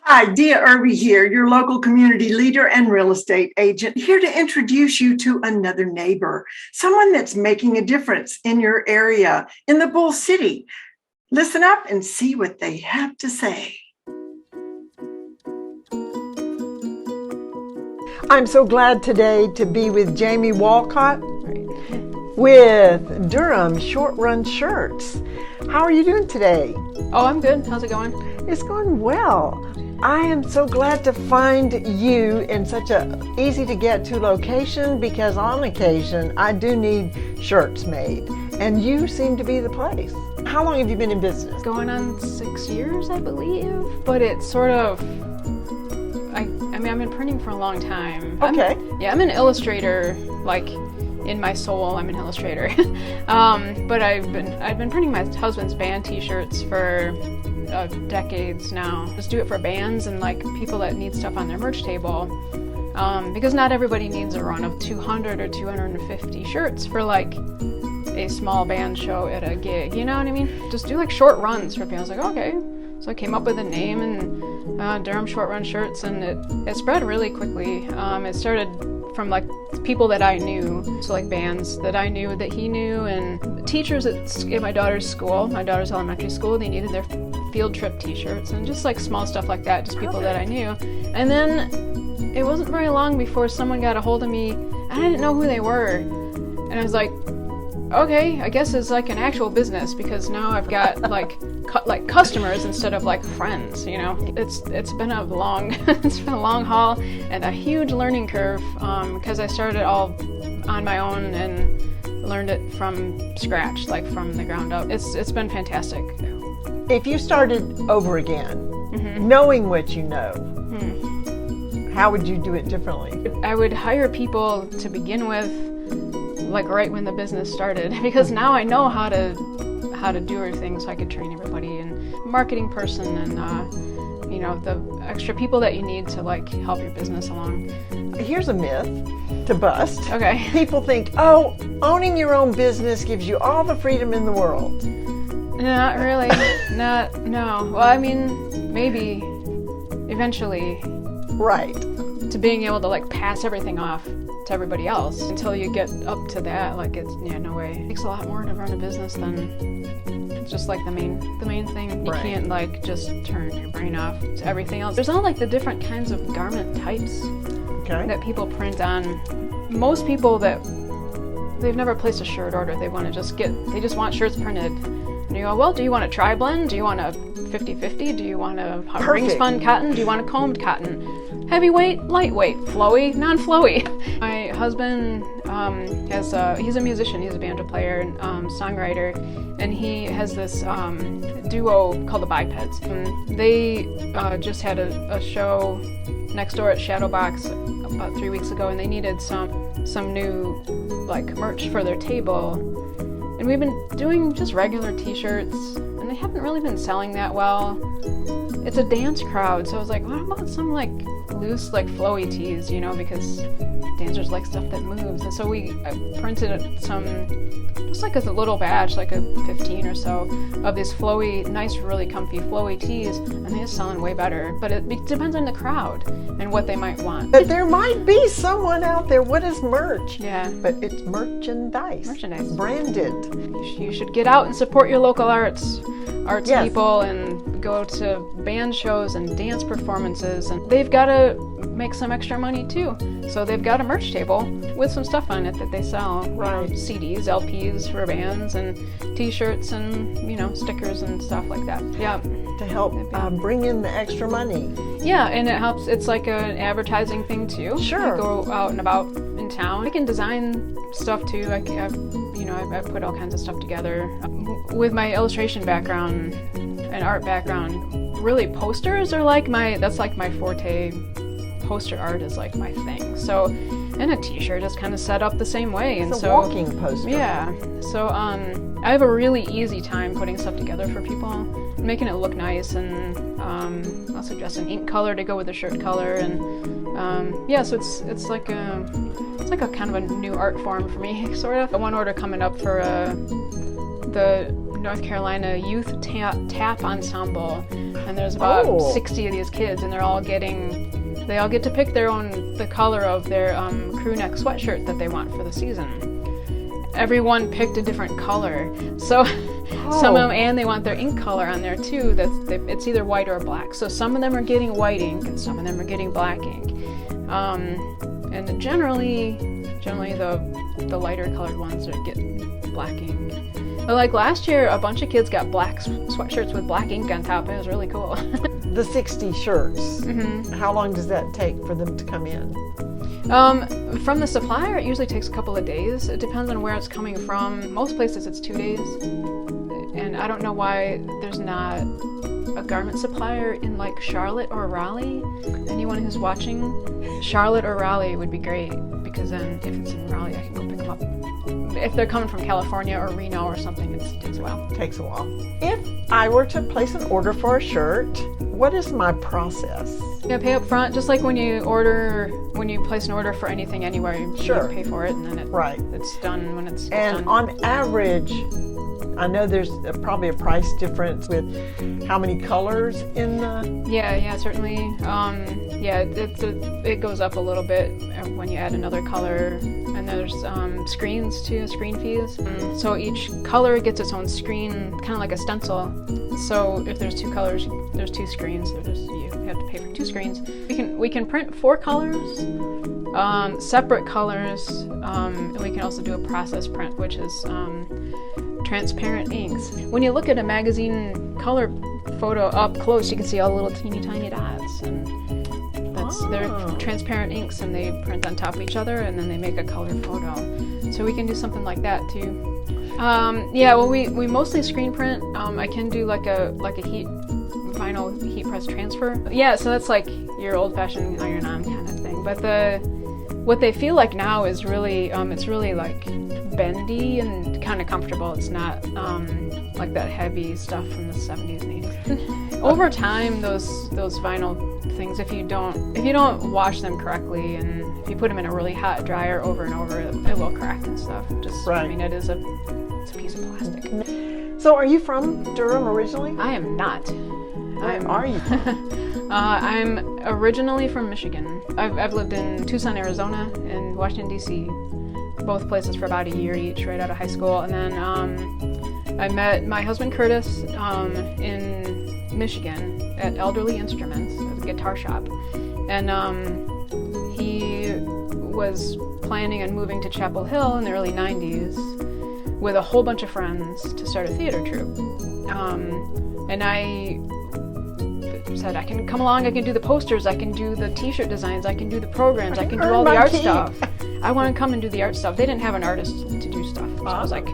Hi, Dia Irby here, your local community leader and real estate agent, here to introduce you to another neighbor, someone that's making a difference in your area, in the Bull City. Listen up and see what they have to say. I'm so glad today to be with Jamie Walcott with Durham Short Run Shirts. How are you doing today? Oh, I'm good. How's it going? It's going well. I am so glad to find you in such a easy to get to location, because on occasion I do need shirts made and you seem to be the place. How long have you been in business? Going on 6 years, I believe. But it's sort of, I mean, I've been printing for a long time. Okay. I'm an illustrator, like in my soul, I'm an illustrator. But I've been printing my husband's band t-shirts for decades now. Just do it for bands and like people that need stuff on their merch table, because not everybody needs a run of 200 or 250 shirts for like a small band show at a gig, you know what I mean? Just do like short runs for people. I was like, okay. So I came up with a name, and Durham Short Run Shirts, and it spread really quickly. It started from like people that I knew, so like bands that I knew that he knew, and teachers at my daughter's school, my daughter's elementary school, they needed their field trip t-shirts, and just like small stuff like that, just people that I knew. And then it wasn't very long before someone got a hold of me, and I didn't know who they were, and I was like, okay, I guess it's like an actual business, because now I've got like customers instead of like friends, you know. It's been a long it's been a long haul and a huge learning curve, because I started all on my own and learned it from scratch, like from the ground up. It's been fantastic. If you started over again, knowing what you know, how would you do it differently? I would hire people to begin with, like right when the business started, because now I know how to do everything, so I could train everybody, and marketing person, and you know, the extra people that you need to like help your business along. Here's a myth to bust. Okay. People think, oh, owning your own business gives you all the freedom in the world. Not really. No. Well, I mean, maybe eventually. Right. To being able to like pass everything off to everybody else. Until you get up to that, like no way. It takes a lot more to run a business than just like the main thing. You can't like just turn your brain off to everything else. There's all like the different kinds of garment types that people print on. Most people that they've never placed a shirt order, they just want shirts printed. And you go, well, do you want a tri-blend? Do you want a 50-50? Do you want a ring spun cotton? Do you want a combed cotton? Heavyweight, lightweight, flowy, non-flowy. My husband he's a musician, he's a banjo player and songwriter, and he has this duo called the Bipeds. And they just had a show next door at Shadowbox about 3 weeks ago, and they needed some new like merch for their table. And we've been doing just regular t-shirts, and they haven't really been selling that well. It's a dance crowd, so I was like, what about some like loose, like flowy tees, you know, because dancers like stuff that moves. And so I printed some, just like as a little batch, like a 15 or so of these flowy, nice, really comfy flowy tees, and they're selling way better. But it depends on the crowd and what they might want. But there might be someone out there. What is merch? Yeah. But it's merchandise. Branded. You should get out and support your local arts people, and go to band shows and dance performances, and they've got to make some extra money too. So they've got a merch table with some stuff on it that they sell. Right. CDs, LPs for bands, and t-shirts, and you know, stickers and stuff like that. Yeah. To help bring in the extra money. Yeah, and it helps. It's like an advertising thing too. Sure. You go out and about in town. I can design stuff too. I put all kinds of stuff together. With my illustration background and art background, really posters are like that's like my forte. Poster art is like my thing. So, and a t-shirt is kind of set up the same way. It's a walking poster. Yeah. So I have a really easy time putting stuff together for people, making it look nice, and I'll suggest an ink color to go with the shirt color, and so it's like a kind of a new art form for me, sort of. One order coming up for the North Carolina Youth Tap Ensemble. And there's about Oh. 60 of these kids, and they all get to pick the color of their crew neck sweatshirt that they want for the season. Everyone picked a different color, so some of them, and they want their ink color on there too. It's either white or black. So some of them are getting white ink, and some of them are getting black ink. And generally the lighter colored ones are getting black ink. But like last year, a bunch of kids got black sweatshirts with black ink on top. It was really cool. The 60 shirts, how long does that take for them to come in? From the supplier, it usually takes a couple of days. It depends on where it's coming from. Most places it's 2 days. And I don't know why there's not a garment supplier in like Charlotte or Raleigh. Anyone who's watching, Charlotte or Raleigh would be great, because then if it's in Raleigh, I can go pick them up. If they're coming from California or Reno or something, it takes a while. Takes a while. If I were to place an order for a shirt, what is my process? Yeah, pay up front, just like when you place an order for anything anywhere. You pay for it, and then it's done when it's done. And on average, I know there's probably a price difference with how many colors in the... Yeah, certainly. It goes up a little bit when you add another color. And there's screens too, screen fees. So each color gets its own screen, kind of like a stencil. So if there's 2 colors, there's 2 screens. So you have to pay for 2 screens. We can print 4 colors, separate colors, and we can also do a process print, which is transparent inks. When you look at a magazine color photo up close, you can see all the little teeny tiny dots, and they're transparent inks, and they print on top of each other, and then they make a color photo. So we can do something like that too. We mostly screen print. I can do like a vinyl heat press transfer. Yeah, so that's like your old-fashioned iron-on kind of thing. But what they feel like now is really it's really like bendy and kind of comfortable. It's not like that heavy stuff from the 70s and 80s. Over time, those vinyl things, if you don't wash them correctly, and if you put them in a really hot dryer over and over, it will crack and stuff. I mean, it's a piece of plastic. So are you from Durham originally? I am not. Where are you from? I'm originally from Michigan. I've lived in Tucson, Arizona, and Washington, D.C., both places for about a year each, right out of high school. And then I met my husband Curtis in Michigan at Elderly Instruments, at a guitar shop. And he was planning on moving to Chapel Hill in the early 90s with a whole bunch of friends to start a theater troupe. And I said, I can come along, I can do the posters, I can do the t-shirt designs, I can do the programs, I can do all the art stuff. I want to come and do the art stuff. They didn't have an artist to do stuff. So I was like,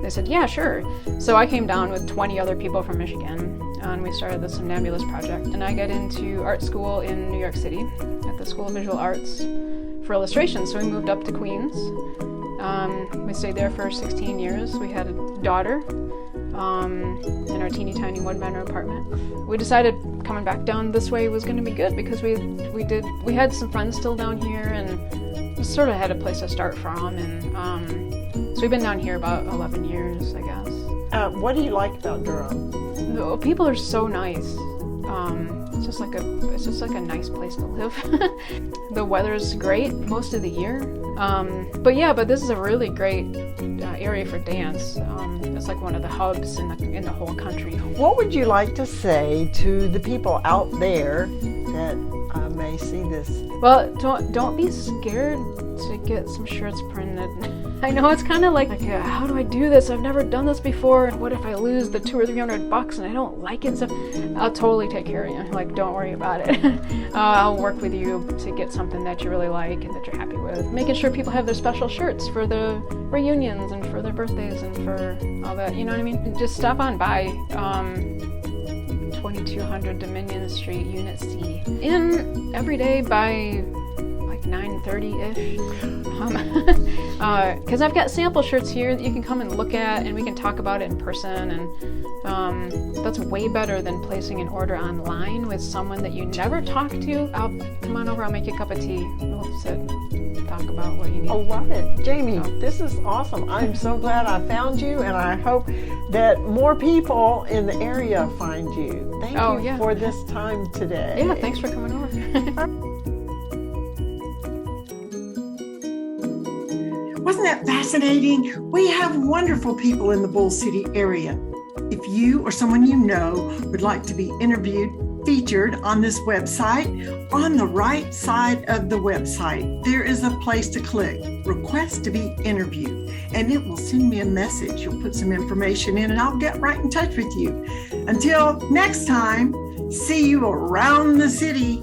they said, yeah, sure. So I came down with 20 other people from Michigan, and we started the Somnambulist Project. And I got into art school in New York City at the School of Visual Arts for illustration. So we moved up to Queens. We stayed there for 16 years. We had a daughter in our teeny tiny one-bedroom apartment. We decided coming back down this way was going to be good, because we had some friends still down here, and we sort of had a place to start from. And so we've been down here about 11 years, I guess. What do you like about Durham? The people are so nice. It's just like a nice place to live. The weather's great most of the year. But this is a really great area for dance. It's like one of the hubs in the whole country. What would you like to say to the people out there that may see this? Well, don't be scared to get some shirts printed. I know it's kind of like how do I do this? I've never done this before. What if I lose the $200 or $300 and I don't like it? So I'll totally take care of you. Like, don't worry about it. I'll work with you to get something that you really like and that you're happy with. Making sure people have their special shirts for the reunions and for their birthdays and for all that. You know what I mean? Just stop on by 2200 Dominion Street, Unit C. In every day by like 9:30-ish. Because I've got sample shirts here that you can come and look at, and we can talk about it in person. And that's way better than placing an order online with someone that you never talk to. Come on over, I'll make you a cup of tea. We'll sit, talk about what you need. I love it. Jamie, this is awesome. I'm so glad I found you, and I hope that more people in the area find you. Thank you for this time today. Yeah, thanks for coming over. Wasn't that fascinating? We have wonderful people in the Bull City area. If you or someone you know would like to be featured on this website, on the right side of the website, there is a place to click, Request to be Interviewed, and it will send me a message. You'll put some information in and I'll get right in touch with you. Until next time, see you around the city.